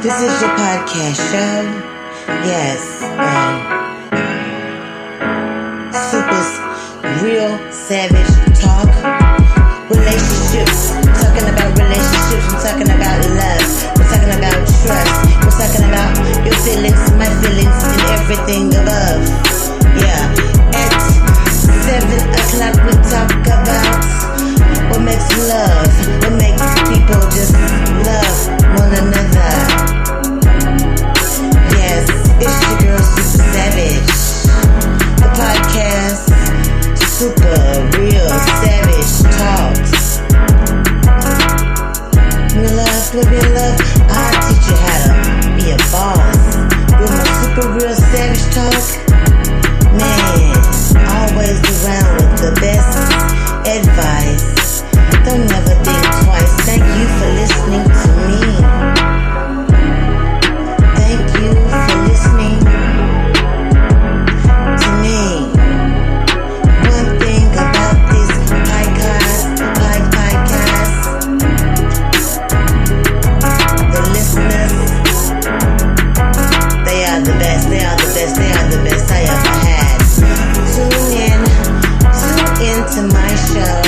This is your podcast show. Yes, Super's Real Savage Talk. Relationships. Talking about relationships. We're talking about love. We're talking about trust. We're talking about your feelings, my feelings, and everything above. Yeah. At 7 o'clock we talk about what makes love. What makes people just love one another. Yes, it's your girl Super Savage. The podcast Super Real Savage Talks. With your love, I'll teach you how to be a boss. With my Super Real Savage Talk, man, always around with the best advice. Don't never think twice. Thank you for listening to me. Thank you for listening to me. One thing about this podcast, the listeners, they are the best. They are the best. They are the best I ever had. Tune in to my show.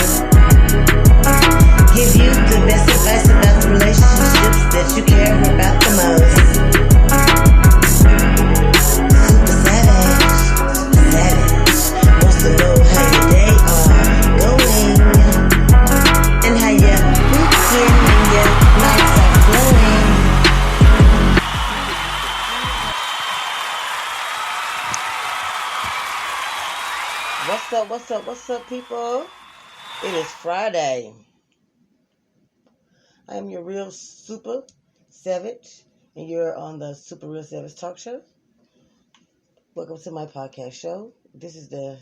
Give you the best advice about the relationships that you care about the most. Super savage, wants to know how your day are going and how your weekend and your nights are flowing. What's up, people? It is Friday. I am your real Super Savage, and you're on the Super Real Savage Talk Show. Welcome to my podcast show. This is the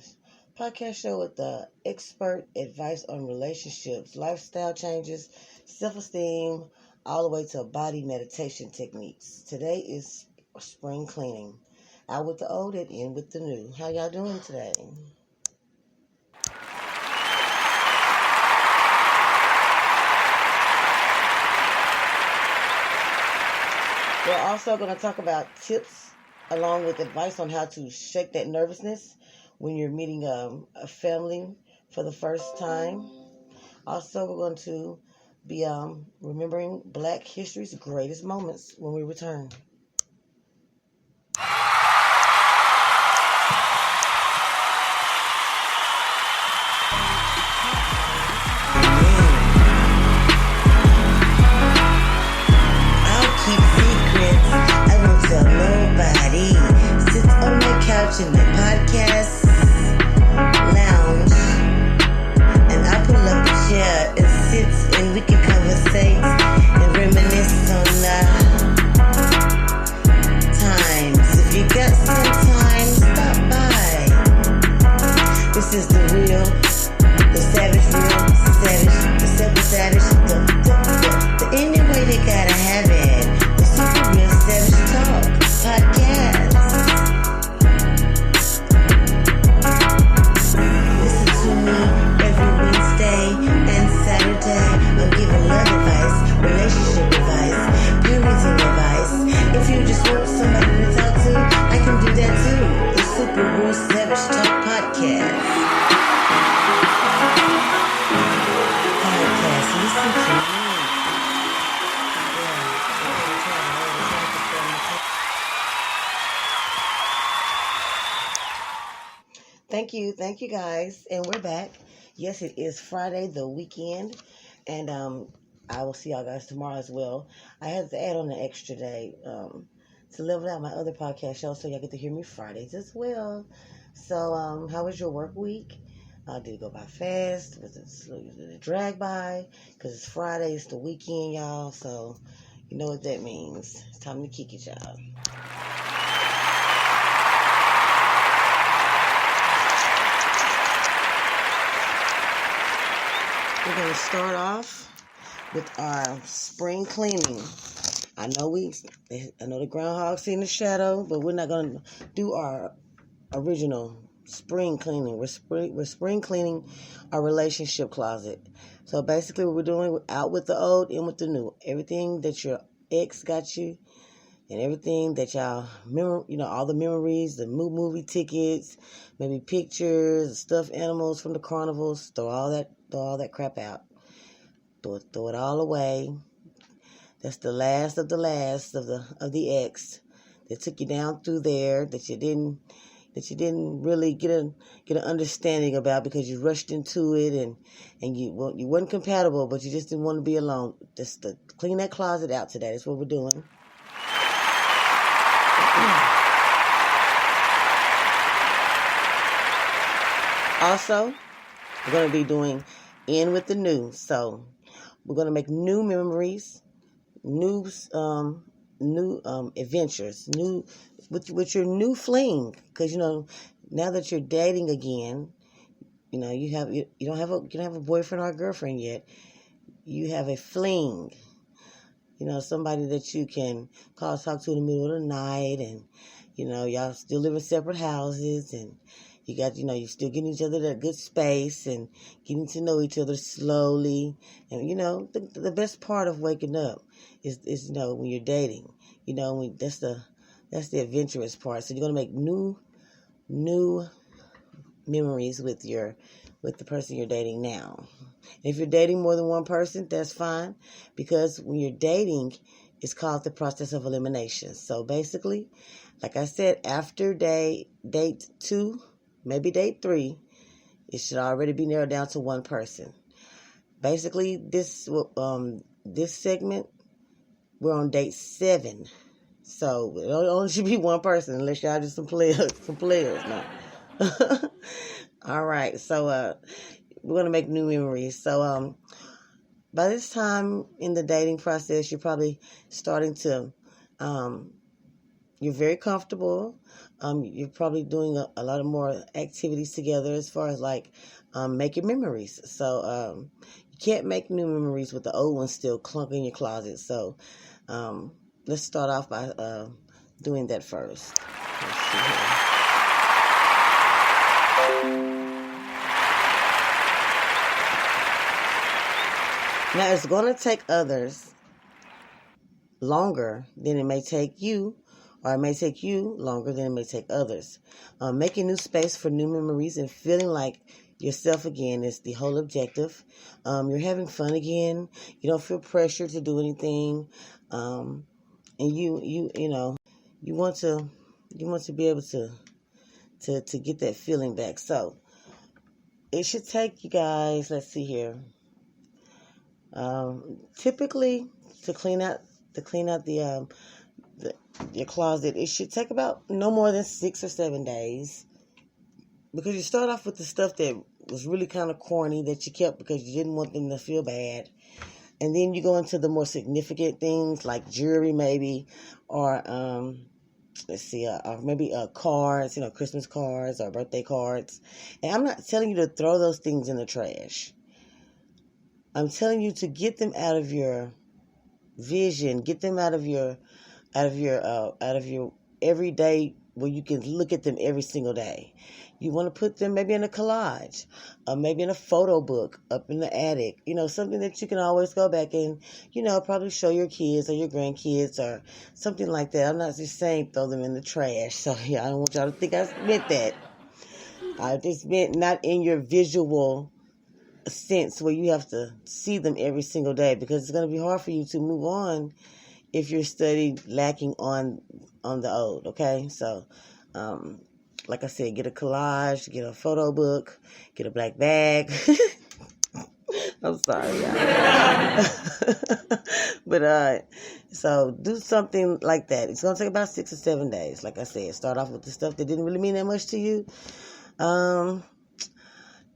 podcast show with the expert advice on relationships, lifestyle changes, self-esteem, all the way to body meditation techniques. Today is spring cleaning. Out with the old and in with the new. How y'all doing today? We're also going to talk about tips along with advice on how to shake that nervousness when you're meeting a family for the first time. Also, we're going to be remembering Black History's greatest moments when we return. In the podcast lounge, and I pull up a chair and sit, and we can conversate and reminisce on times. If you got some time, stop by. This is the savage, the super savage, the any way they gotta have it. The Super Real Savage Talk podcast. I'm giving love advice, relationship advice, parenting advice. If you just want somebody to talk to, I can do that too. The Super Real Savage Talk Podcast. Listen to me. Thank you guys, and we're back. Yes, it is Friday, the weekend, and I will see y'all guys tomorrow as well. I had to add on an extra day to level out my other podcast show, so y'all get to hear me Fridays as well. So, how was your work week? Did it go by fast? Did it drag by? Because it's Friday, it's the weekend, y'all, so you know what that means. It's time to kick it, y'all. We're going to start off with our spring cleaning. I know the groundhog seen the shadow, but we're not going to do our original spring cleaning. We're spring cleaning our relationship closet. So basically what we're doing, out with the old, in with the new. Everything that you're ex got you, and everything that y'all remember, all the memories, the movie tickets, maybe pictures, stuffed animals from the carnivals. Throw all that crap out. Throw it all away. That's the last of the ex that took you down through there that you didn't really get an understanding about because you rushed into it and you weren't compatible, but you just didn't want to be alone. Just to clean that closet out today. That's what we're doing. Also, we're going to be doing in with the new. So we're going to make new memories, new adventures, new with your new fling. Because now that you're dating again, you don't have a boyfriend or a girlfriend yet. You have a fling. Somebody that you can call, talk to in the middle of the night, and y'all still live in separate houses, and you got, you still getting each other that good space and getting to know each other slowly. And, the best part of waking up is when you're dating, that's the adventurous part. So you're going to make new memories with the person you're dating now. And if you're dating more than one person, that's fine, because when you're dating, it's called the process of elimination. So basically, like I said, after date 2, maybe date 3, it should already be narrowed down to one person. Basically, this segment, we're on date 7. So it only should be one person, unless y'all just some players. No. All right. So we're going to make new memories. So by this time in the dating process, you're probably starting to, you're very comfortable. You're probably doing a lot of more activities together as far as making memories. So you can't make new memories with the old ones still clunking in your closet. So let's start off by doing that first. Let's see here. Now, it's going to take others longer than it may take you, or it may take you longer than it may take others. Making new space for new memories and feeling like yourself again is the whole objective. You're having fun again. You don't feel pressure to do anything, and you want to be able to get that feeling back. So it should take you guys. Let's see here. Typically, to clean out your closet, it should take about no more than 6 or 7 days, because you start off with the stuff that was really kind of corny that you kept because you didn't want them to feel bad, and then you go into the more significant things like jewelry, maybe, or or maybe cards, Christmas cards or birthday cards. And I'm not telling you to throw those things in the trash. I'm telling you to get them out of your vision, get them out of your everyday, where you can look at them every single day. You want to put them maybe in a collage, or maybe in a photo book up in the attic. Something that you can always go back and probably show your kids or your grandkids or something like that. I'm not just saying throw them in the trash. So I don't want y'all to think I meant that. I just meant not in your visual sense where you have to see them every single day, because it's going to be hard for you to move on if you're lacking on the old. Okay, so like I said, get a collage, get a photo book, get a black bag. I'm sorry, y'all. But so do something like that. It's going to take about 6 or 7 days. Like I said, start off with the stuff that didn't really mean that much to you,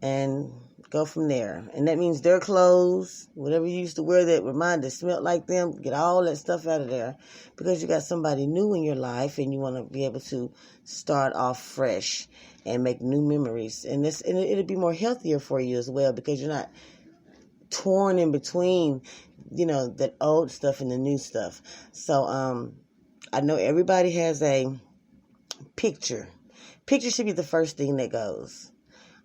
and go from there. And that means their clothes, whatever you used to wear that smelled like them, get all that stuff out of there, because you got somebody new in your life and you want to be able to start off fresh and make new memories. And it'll be more healthier for you as well, because you're not torn in between, that old stuff and the new stuff. So I know everybody has a picture. Picture should be the first thing that goes.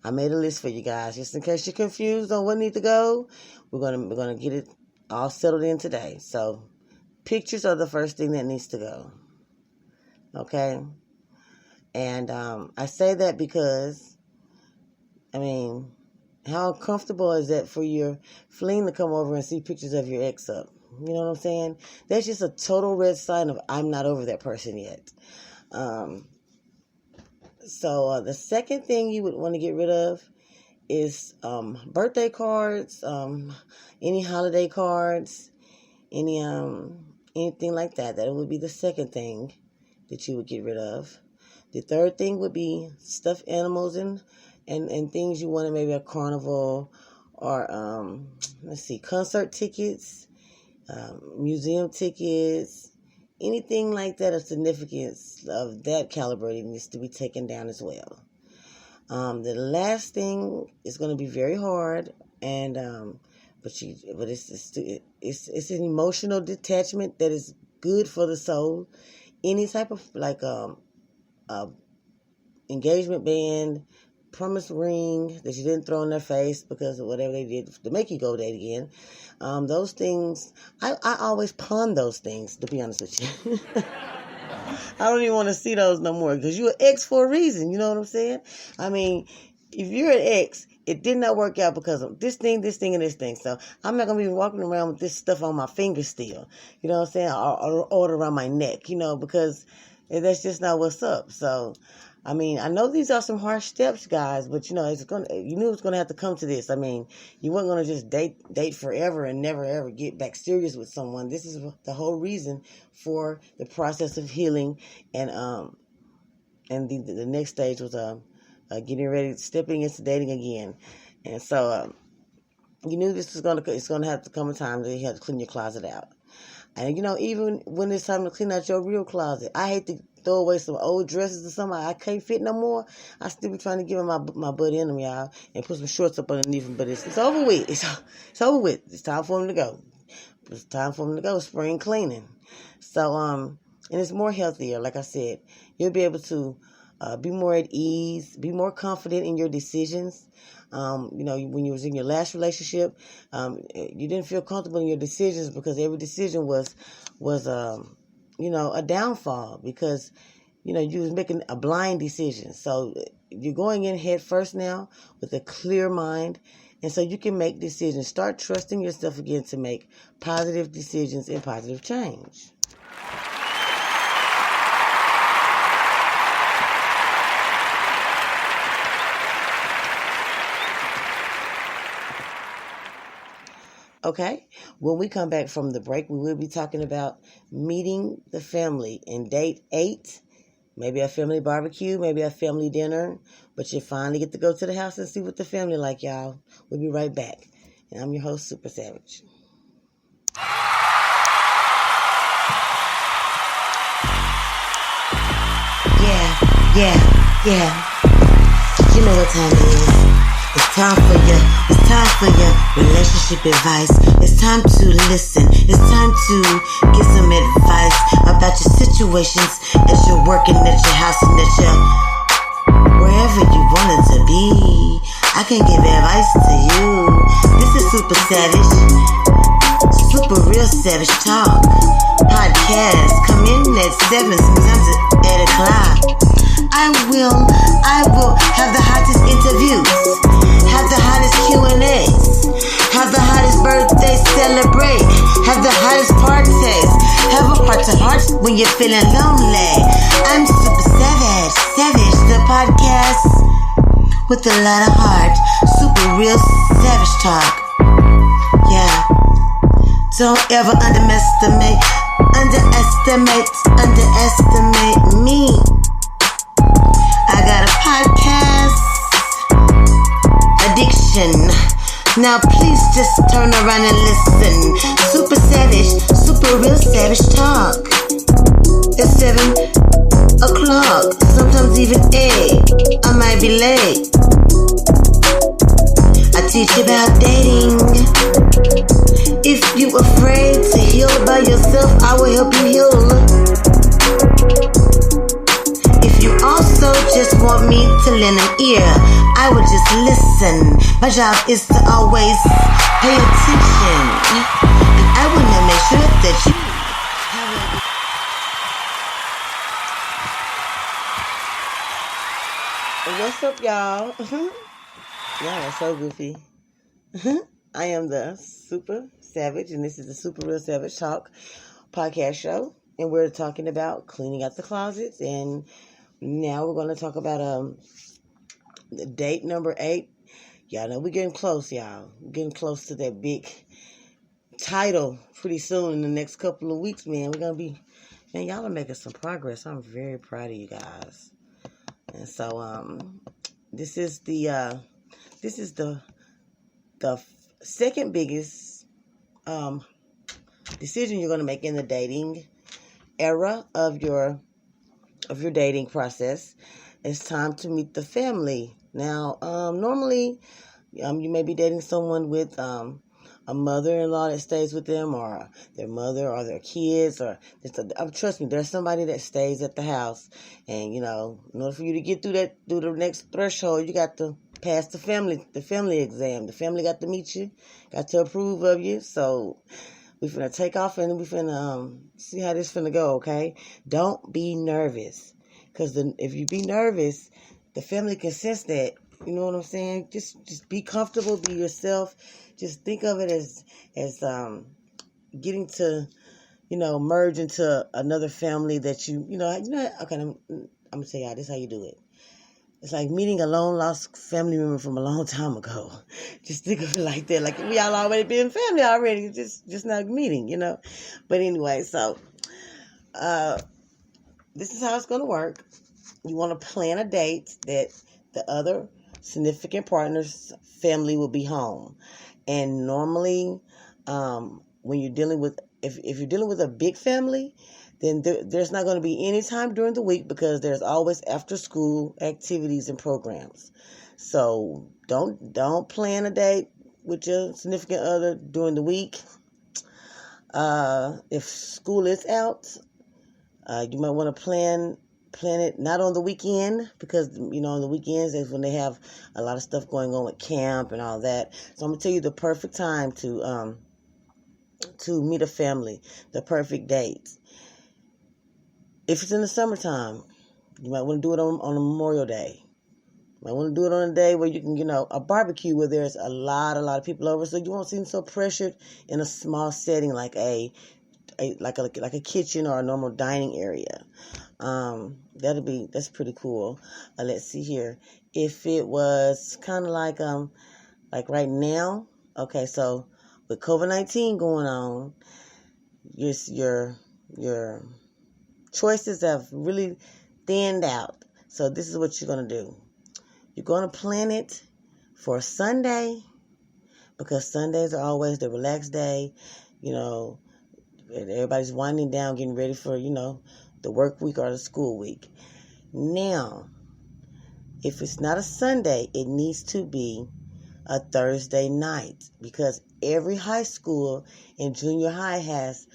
I made a list for you guys, just in case you're confused on what needs to go. We're gonna get it all settled in today. So Pictures are the first thing that needs to go. Okay? And I say that because, I mean, how comfortable is that for your fling to come over and see pictures of your ex up? You know what I'm saying? That's just a total red sign of I'm not over that person yet. So the second thing you would want to get rid of is birthday cards, any holiday cards, anything like that. That would be the second thing that you would get rid of. The third thing would be stuffed animals and things you wanted, maybe a carnival or concert tickets, museum tickets, anything like that of significance of that caliber needs to be taken down as well. The last thing is going to be very hard, and but it's an emotional detachment that is good for the soul. Any type of engagement band, promise ring that you didn't throw in their face because of whatever they did to make you go date again. Those things, I always pawn those things, to be honest with you. I don't even want to see those no more because you're an ex for a reason. You know what I'm saying? I mean, if you're an ex, it did not work out because of this thing, and this thing. So I'm not going to be walking around with this stuff on my finger still. You know what I'm saying? Or around my neck, because that's just not what's up. So, I mean, I know these are some harsh steps, guys, but you knew it's going to have to come to this. I mean, you weren't going to just date forever and never ever get back serious with someone. This is the whole reason for the process of healing, and the next stage was getting ready, stepping into dating again. And so you knew this was it's going to have to come a time that you have to clean your closet out. And even when it's time to clean out your real closet, I hate to throw away some old dresses or something I can't fit no more. I still be trying to give my butt in them, y'all, and put some shorts up underneath them. But it's over with. It's over with. It's time for them to go. It's time for them to go. Spring cleaning. So and it's more healthier. Like I said, you'll be able to be more at ease, be more confident in your decisions. When you was in your last relationship, you didn't feel comfortable in your decisions because every decision was a downfall because, you was making a blind decision. So you're going in head first now with a clear mind. And so you can make decisions. Start trusting yourself again to make positive decisions and positive change. Okay, when we come back from the break, we will be talking about meeting the family in date 8, maybe a family barbecue, maybe a family dinner, but you finally get to go to the house and see what the family like, y'all. We'll be right back. And I'm your host, Super Savage. Yeah. You know what time it is. It's time for your relationship advice. It's time to listen. It's time to get some advice about your situations as you're working at your house and at your wherever you want it to be. I can give advice to you. This is Super Savage, Super Real Savage Talk podcast. Come in at 7, sometimes at 8 o'clock. I will have the hottest interviews, have the hottest Q&As, have the hottest birthday celebrate, have the hottest parties, have a heart to heart when you're feeling lonely. I'm Super Savage, the podcast with a lot of heart, super real savage talk. Yeah, don't ever underestimate me. I got a podcast addiction. Now please just turn around and listen. Super Savage, Super Real Savage Talk. It's 7 o'clock, sometimes even 8. I might be late. I teach about dating. If you afraid to heal by yourself, I will help you heal. You also just want me to lend an ear, I would just listen. My job is to always pay attention, and I want to make sure that you What's up, y'all? Y'all are so goofy. I am the Super Savage, and this is the Super Real Savage Talk podcast show. And we're talking about cleaning out the closets. And now we're going to talk about date number 8. Y'all know we're getting close, y'all. We're getting close to that big title pretty soon in the next couple of weeks, man. We're going to be, man, y'all are making some progress. I'm very proud of you guys. And so, this is the second biggest decision you're going to make in the dating era of your dating process. It's time to meet the family. Now, normally, you may be dating someone with a mother-in-law that stays with them, or their mother, or their kids, or trust me, there's somebody that stays at the house. And in order for you to get through the next threshold, you got to pass the family exam. The family got to meet you, got to approve of you. So we finna take off and we finna see how this finna go. Okay, don't be nervous, because if you be nervous, the family can sense that. You know what I'm saying? Just be comfortable, be yourself. Just think of it as getting to, merge into another family that okay, I'm gonna tell y'all this how you do it. It's like meeting a long lost family member from a long time ago. Just think of it like that. Like we all already been family already. Just not meeting, But anyway, so this is how it's gonna work. You want to plan a date that the other significant partner's family will be home. And normally, when you're dealing with, if you're dealing with a big family, then there's not going to be any time during the week, because there's always after school activities and programs. So don't plan a date with your significant other during the week. If school is out, you might want to plan it not on the weekend, because on the weekends is when they have a lot of stuff going on with camp and all that. So I'm gonna tell you the perfect time to meet a family, the perfect date. If it's in the summertime, you might want to do it on a Memorial Day. You might want to do it on a day where you can, a barbecue where there's a lot of people over, so you won't seem so pressured in a small setting like a kitchen or a normal dining area. That's pretty cool. Let's see here. If it was kind of like right now, okay, so with COVID-19 going on, your choices have really thinned out. So this is what you're going to do. You're going to plan it for Sunday, because Sundays are always the relaxed day. Everybody's winding down, getting ready for, the work week or the school week. Now, if it's not a Sunday, it needs to be a Thursday night, because every high school and junior high has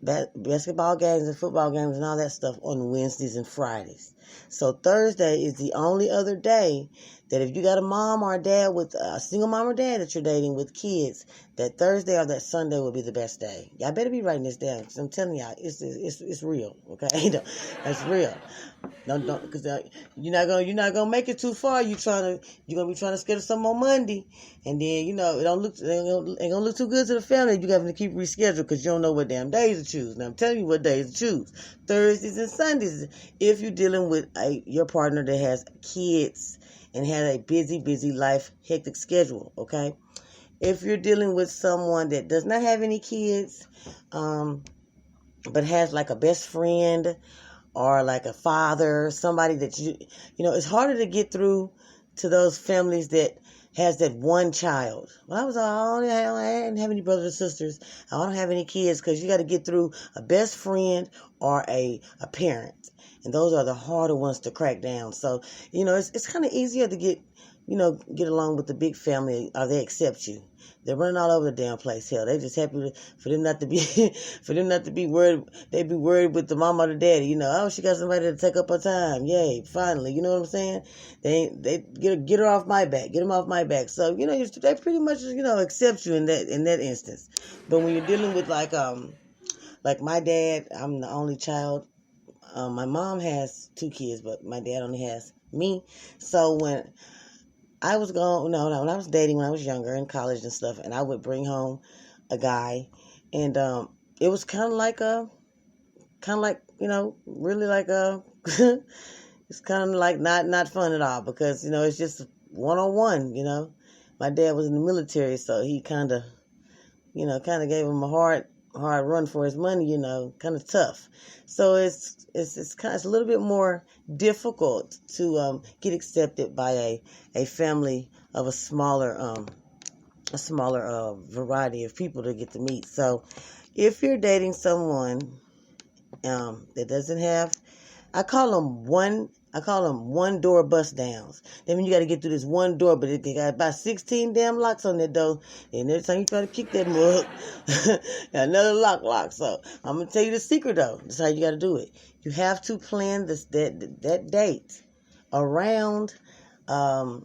basketball games and football games and all that stuff on Wednesdays and Fridays. So Thursday is the only other day that if you got a mom or a dad with a single mom or dad that you're dating with kids, that Thursday or that Sunday will be the best day. Y'all better be writing this down, because I'm telling y'all, it's real. Okay, that's real. Don't because you're not gonna make it too far. You're gonna be trying to schedule something on Monday, and then it ain't gonna look too good to the family. You got to keep reschedule, because you don't know what damn days to choose. Now I'm telling you what days to choose: Thursdays and Sundays. If you're dealing with your partner that has kids and has a busy life, hectic schedule, okay? If you're dealing with someone that does not have any kids, but has like a best friend or like a father, somebody that it's harder to get through to those families that has that one child. Well, I didn't have any brothers or sisters. I don't have any kids, because you got to get through a best friend or a parent. And those are the harder ones to crack down. So, it's kind of easier to get along with the big family, or they accept you. They're running all over the damn place. Hell, they just happy for them not to be worried. They be worried with the mama or the daddy. Oh, she got somebody to take up her time. Yay, finally. You know what I'm saying? They get her off my back. Get them off my back. So they pretty much accept you in that instance. But when you're dealing with like my dad, I'm the only child. My mom has 2 kids, but my dad only has me. So when I was going, no, when I was dating when I was younger in college and stuff, and I would bring home a guy, and it was kind of like really like a, it's kind of like not fun at all because it's just one on one. My dad was in the military, so he kind of gave him a hard run for his money, kind of tough. So it's a little bit more difficult to get accepted by a family of a smaller variety of people to get to meet. So if you're dating someone that doesn't have, I call them one door bust downs. That means you got to get through this one door, but it got about 16 damn locks on that door. And every time you try to kick that mug, another lock. So I'm gonna tell you the secret though. This is how you got to do it. You have to plan that date around an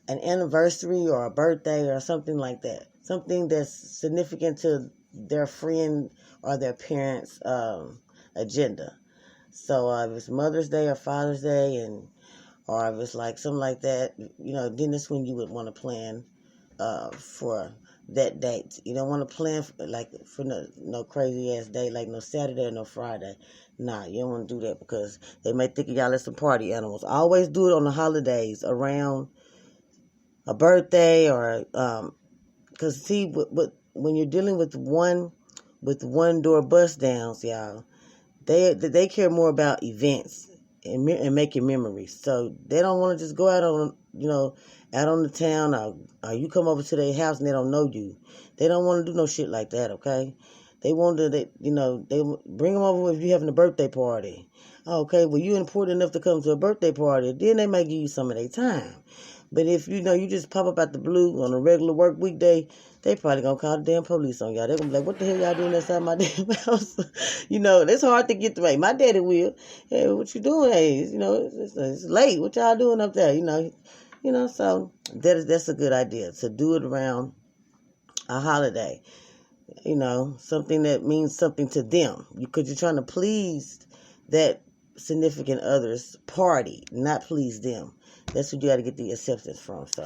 anniversary or a birthday or something like that. Something that's significant to their friend or their parents' agenda. So if it's Mother's Day or Father's Day, or if it's like something like that, then that's when you would want to plan for that date. You don't want to plan for no crazy ass day like no Saturday or no Friday. Nah, you don't want to do that because they may think of y'all as some party animals. Always do it on the holidays around a birthday or because see, when you're dealing with one door bust downs, y'all. They care more about events and making memories. So they don't want to just go out on the town or you come over to their house and they don't know you. They don't want to do no shit like that, okay? They want to, they bring them over if you're having a birthday party. Okay, well, you important enough to come to a birthday party. Then they may give you some of their time. But if you just pop up out the blue on a regular work weekday, they probably gonna call the damn police on y'all. They're gonna be like, what the hell y'all doing inside my damn house? It's hard to get to right. My daddy will. Hey, what you doing? Hey, it's late. What y'all doing up there? So that's a good idea to do it around a holiday. Something that means something to them. Because you're trying to please that significant other's party, not please them. That's what you got to get the acceptance from. So.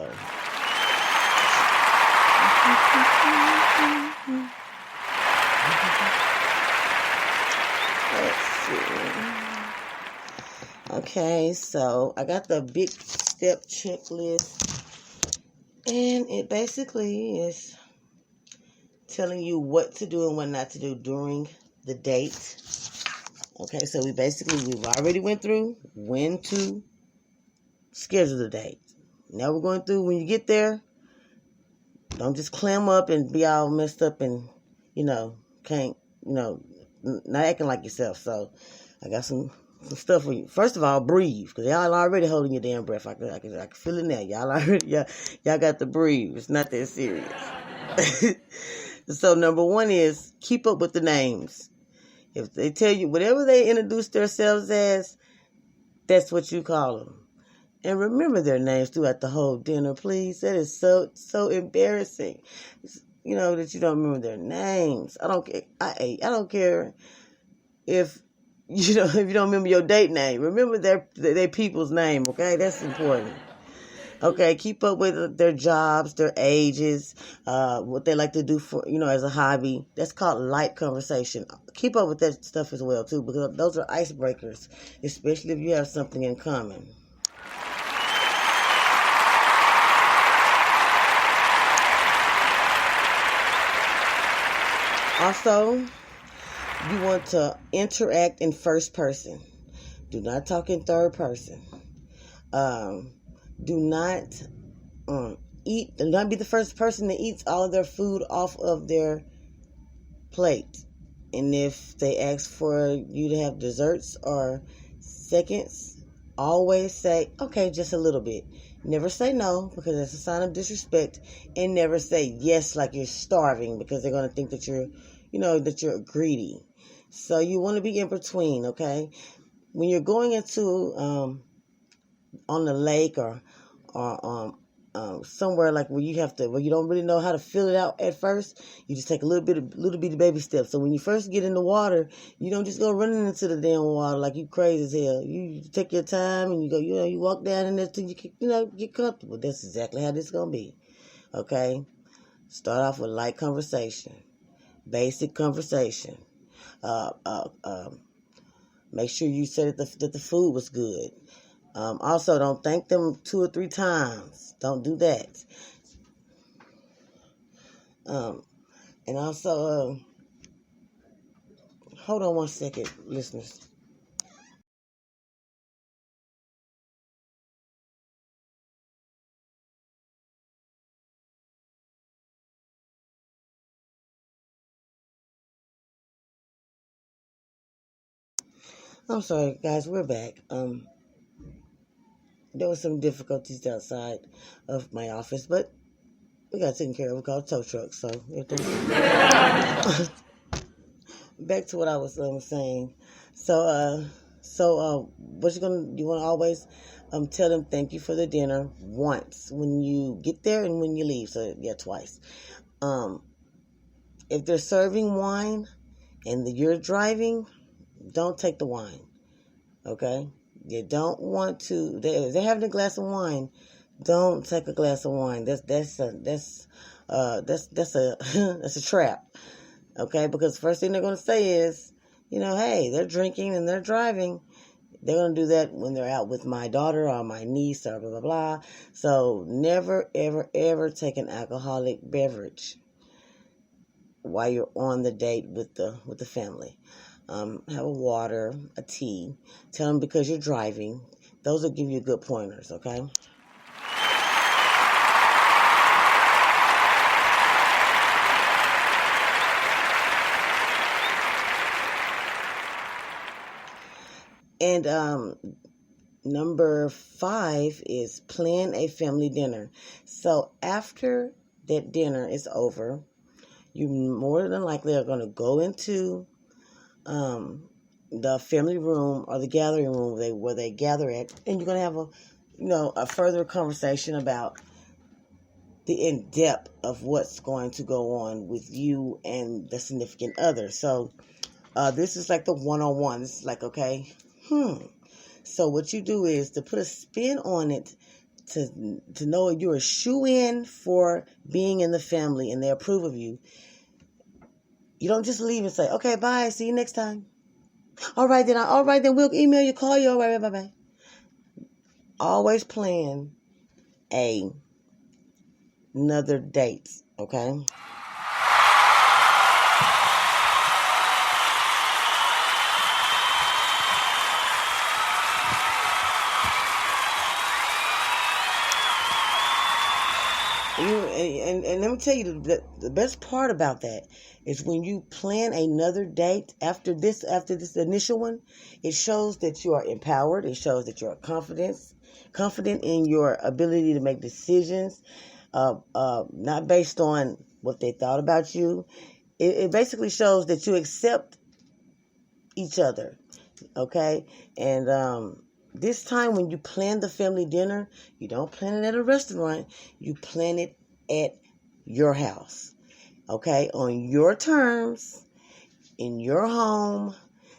Let's see. Okay, so I got the big step checklist, and it basically is telling you what to do and what not to do during the date. Okay, so we've already went through when to schedule the date. Now we're going through when you get there. Don't just clam up and be all messed up and can't not acting like yourself. So I got some stuff for you. First of all, breathe, because y'all already holding your damn breath. I can feel it now. Y'all got to breathe. It's not that serious. So number one is keep up with the names. If they tell you whatever they introduce themselves as, that's what you call them. And remember their names throughout the whole dinner, please. That is so embarrassing. That you don't remember their names. I don't care. I don't care if you don't remember your date name. Remember their people's name, okay? That's important. Okay, keep up with their jobs, their ages, what they like to do for, as a hobby. That's called light conversation. Keep up with that stuff as well, too, because those are icebreakers, especially if you have something in common. Also, you want to interact in first person. Do not talk in third person. Do not eat. Do not be the first person that eats all of their food off of their plate. And if they ask for you to have desserts or seconds, always say, okay, just a little bit. Never say no, because that's a sign of disrespect. And never say yes like you're starving, because they're going to think that you're greedy. So you want to be in between, okay? When you're going into on the lake or somewhere like where you don't really know how to fill it out at first. You just take a little bitty baby steps. So when you first get in the water, you don't just go running into the damn water like you crazy as hell. You take your time and you go, you walk down in there till you get comfortable. That's exactly how this is gonna be. Okay, start off with light conversation, basic conversation. Uh, uh, um, Make sure you said that the food was good. Also, don't thank them 2 or 3 times. Don't do that. And also, hold on one second, listeners. I'm sorry, guys. We're back. There was some difficulties outside of my office, but we got taken care of. We called a tow truck, so back to what I was saying. So, what you want to always tell them thank you for the dinner once when you get there and when you leave. So yeah, twice. If they're serving wine and you're driving, don't take the wine. Okay, you don't want to. They're having a glass of wine. Don't take a glass of wine. That's a that's a trap. Okay, because the first thing they're going to say is, hey, they're drinking and they're driving. They're going to do that when they're out with my daughter or my niece or blah, blah, blah. So never, ever, ever take an alcoholic beverage while you're on the date with the family. Have a water, a tea. Tell them because you're driving. Those will give you good pointers, okay? And number 5 is plan a family dinner. So after that dinner is over, you more than likely are going to go into the family room or the gathering room where they gather at, and you're going to have a further conversation about the in-depth of what's going to go on with you and the significant other. So this is like the one-on-one. This is like, okay, So what you do is to put a spin on it to know you're a shoe-in for being in the family and they approve of you. You don't just leave and say, okay, bye, see you next time. All right, then we'll email you, call you. All right, bye-bye. Always plan another date, okay? And let me tell you, the best part about that is when you plan another date after this initial one, it shows that you are empowered. It shows that you're confident in your ability to make decisions, not based on what they thought about you. It basically shows that you accept each other, okay? And this time when you plan the family dinner, you don't plan it at a restaurant. You plan it at your house, okay? On your terms, in your home,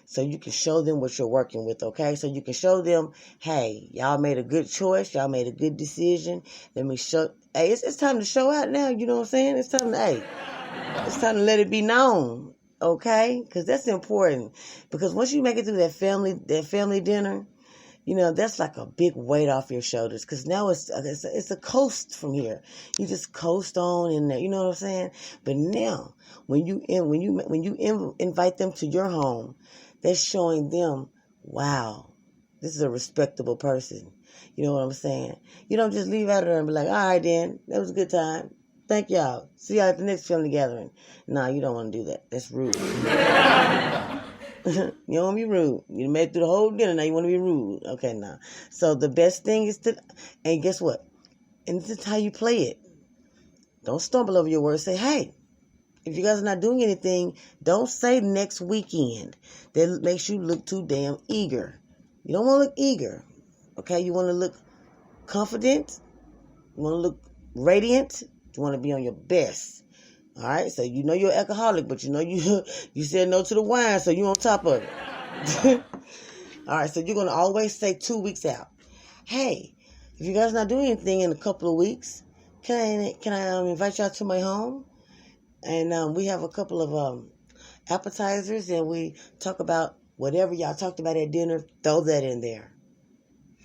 so you can show them what you're working with, okay? So you can show them, hey, y'all made a good choice. Y'all made a good decision. Let me show. Hey, it's time to show out now. You know what I'm saying? It's time to let it be known, okay? Because that's important. Because once you make it through that family dinner, that's like a big weight off your shoulders. Because now it's a coast from here. You just coast on in there. You know what I'm saying? But now, when you invite them to your home, that's showing them, wow, this is a respectable person. You know what I'm saying? You don't just leave out of there and be like, all right, then, that was a good time. Thank y'all. See y'all at the next family gathering. No, you don't want to do that. That's rude. You don't want to be rude. You made it through the whole dinner. Now you want to be rude. Okay, now. So the best thing is and guess what? And this is how you play it. Don't stumble over your words. Say, hey, if you guys are not doing anything, don't say next weekend. That makes you look too damn eager. You don't want to look eager. Okay, you want to look confident You want to look radiant. You want to be on your best. All right, so you know you're an alcoholic, but you know you said no to the wine, so you on top of it. All right, so you're gonna always say 2 weeks out. Hey, if you guys not doing anything in a couple of weeks, can I invite y'all to my home? And we have a couple of appetizers, and we talk about whatever y'all talked about at dinner. Throw that in there.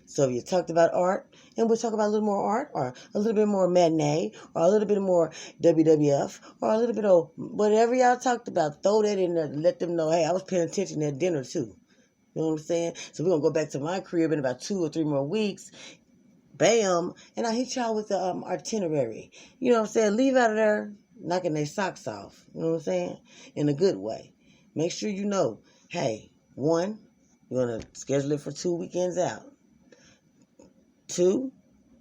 So if you talked about art, and we'll talk about a little more art, or a little bit more matinee, or a little bit more WWF, or a little bit of whatever y'all talked about, throw that in there to let them know, hey, I was paying attention at dinner too. You know what I'm saying? So we're going to go back to my crib in about 2 or 3 more weeks. Bam. And I hit y'all with the itinerary. You know what I'm saying? Leave out of there knocking their socks off. You know what I'm saying? In a good way. Make sure you know, hey, 1, you're going to schedule it for 2 weekends out. 2,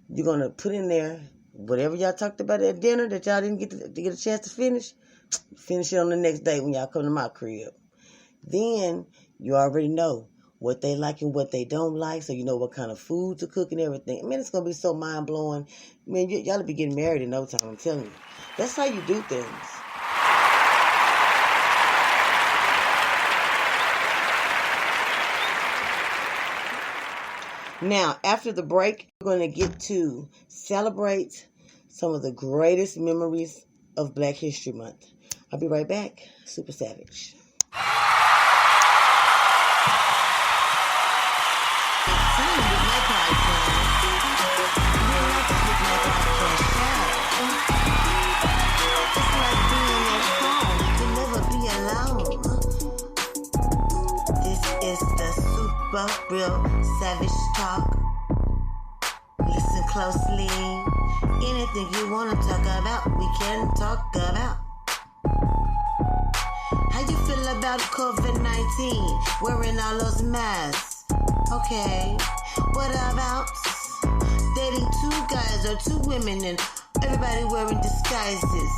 you're going to put in there whatever y'all talked about at dinner that y'all didn't get to get a chance to finish it on the next day when y'all come to my crib. Then you already know what they like and what they don't like, so you know what kind of food to cook and everything. Man, it's going to be so mind-blowing. Man, y'all will be getting married in no time, I'm telling you. That's how you do things. Now, after the break, we're going to get to celebrate some of the greatest memories of Black History Month. I'll be right back. Super Savage. Real Savage Talk. Listen closely. Anything you want to talk about, we can talk about. How you feel about COVID-19? Wearing all those masks. Okay. What about dating 2 guys or 2 women and everybody wearing disguises?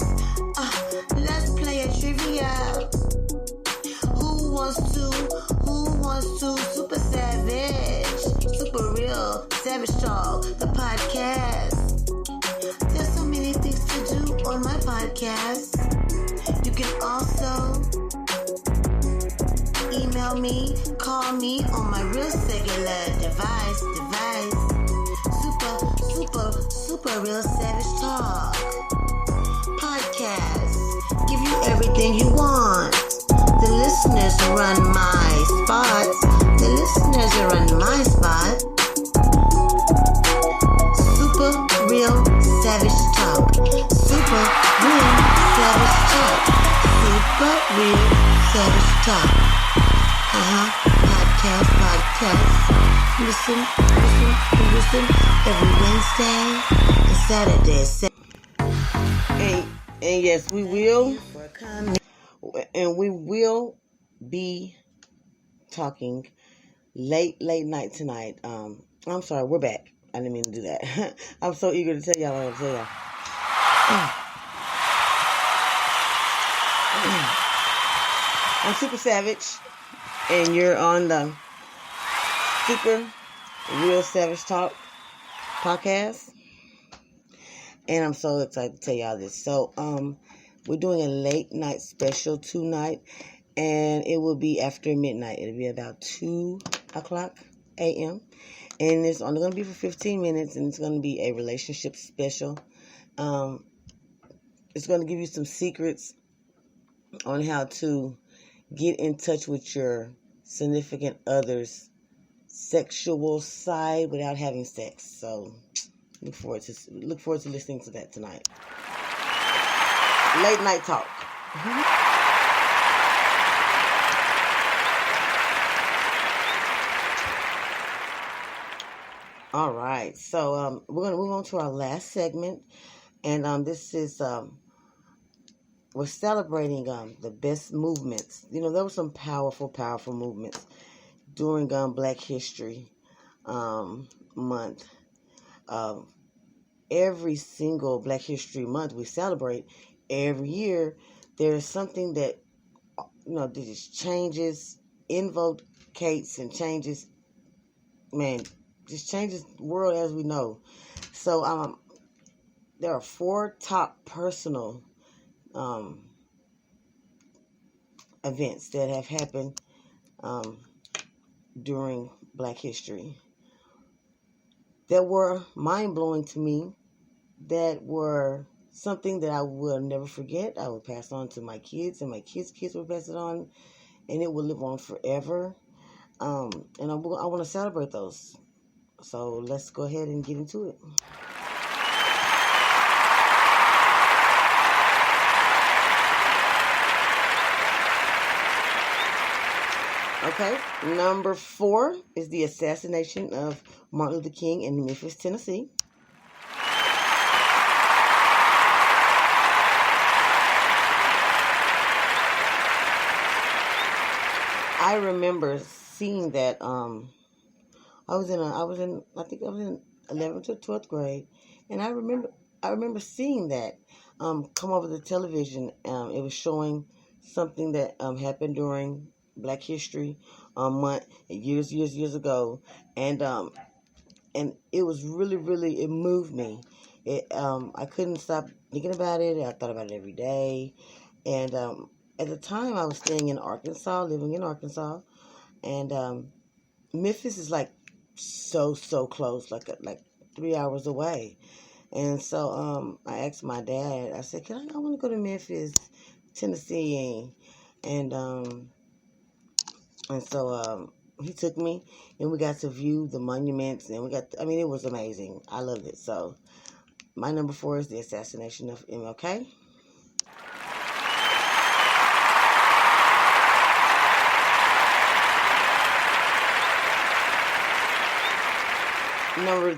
Let's play a trivia. Who wants to Super Savage, Super Real Savage Talk, the podcast. There's so many things to do on my podcast. You can also email me, call me on my real cellular device. Super Real Savage Talk podcast. Give you everything you want. The listeners run my spot. The listeners run my spot. Super Real Savage Talk. Super Real Savage Talk. Super Real Savage Talk. Podcast. Listen every Wednesday and Saturday. And yes, we will. And we will be talking late night tonight. I'm sorry, we're back. I didn't mean to do that. I'm so eager to tell y'all what I'm tell y'all. I'm Super Savage, and you're on the Super Real Savage Talk podcast. And I'm so excited to tell y'all this. So, we're doing a late night special tonight, and it will be after midnight. It'll be about 2 o'clock a.m., and it's only going to be for 15 minutes, and it's going to be a relationship special. It's going to give you some secrets on how to get in touch with your significant other's sexual side without having sex. So look forward to listening to that tonight. Late night talk. All right, so we're gonna move on to our last segment, and this is we're celebrating the best movements. You know, there were some powerful movements during Black History Month. Every single Black History Month we celebrate. Every year, there's something that, that just changes, invocates, and changes the world as we know. So, there are four top personal um, events that have happened um, during Black history that were mind blowing to me, that were something that I will never forget. I will pass on to my kids, and my kids will pass it on, and it will live on forever. And I want to celebrate those. So let's go ahead and get into it. Okay, number 4 is the assassination of Martin Luther King in Memphis, Tennessee. I remember seeing that. I think I was in 11th to 12th grade, and I remember seeing that come over the television. It was showing something that happened during Black History Month years ago, and it was really it moved me. I couldn't stop thinking about it. I thought about it every day, and at the time I was staying in Arkansas, living in Arkansas, and Memphis is like so close, like 3 hours away. And so I asked my dad. I said, I want to go to Memphis, Tennessee, and so he took me, and we got to view the monuments, and it was amazing. I loved it. So my number 4 is the assassination of MLK.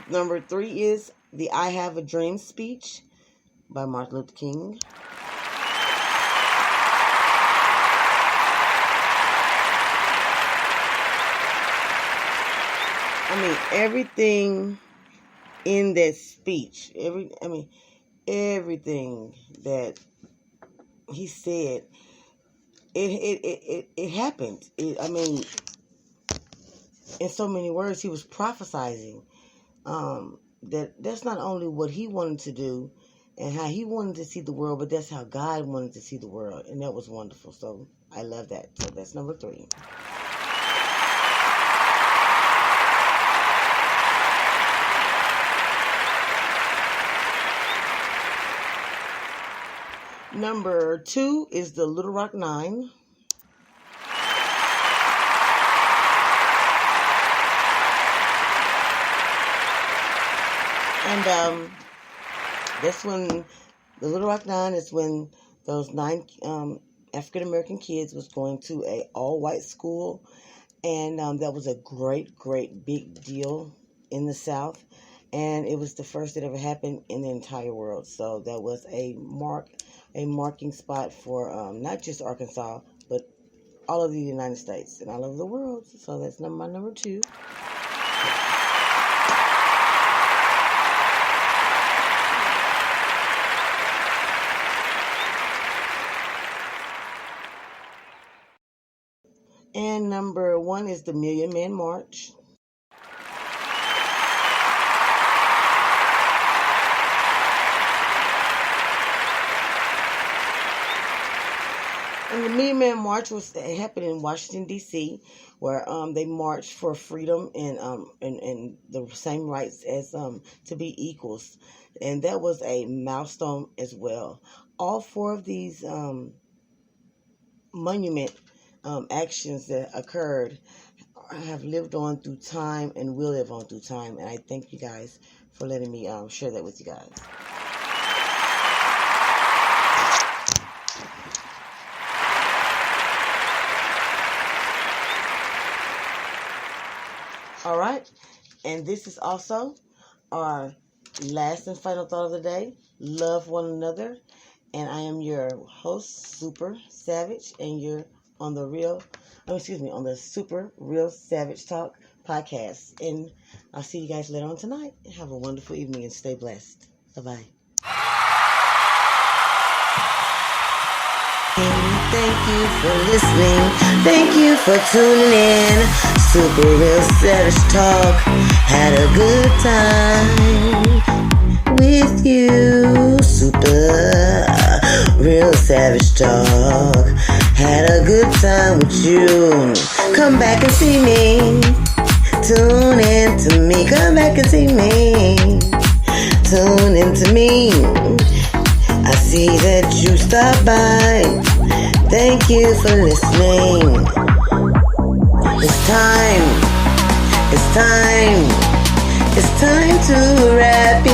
Number 3 is the I Have a Dream speech by Martin Luther King. Everything in that speech, everything that he said, it happened. In so many words, he was prophesizing that's not only what he wanted to do and how he wanted to see the world, but that's how God wanted to see the world, and that was wonderful. So I love that. So that's number 3. Number 2 is the Little Rock Nine. And that's when the Little Rock Nine is when those 9 African American kids was going to a all-white school, and that was a great big deal in the South, and it was the first that ever happened in the entire world. So that was a marking spot for not just Arkansas, but all of the United States and all over the world. So that's my number 2. And number 1 is the Million Man March. And the Million Man March happened in Washington, D.C., where they marched for freedom and the same rights as to be equals. And that was a milestone as well. All 4 of these monument actions that occurred have lived on through time and will live on through time. And I thank you guys for letting me share that with you guys. All right, and this is also our last and final thought of the day. Love one another. And I am your host, Super Savage, and you're on on the Super Real Savage Talk podcast. And I'll see you guys later on tonight. Have a wonderful evening and stay blessed. Bye-bye. Thank you for listening. Thank you for tuning in. Super Real Savage Talk. Had a good time. with you. Super, real savage talk. Had a good time with you. Come back and see me. Tune in to me. Come back and see me. Tune in to me. I see that you stopped by. Thank you for listening. It's time. It's time. It's time to wrap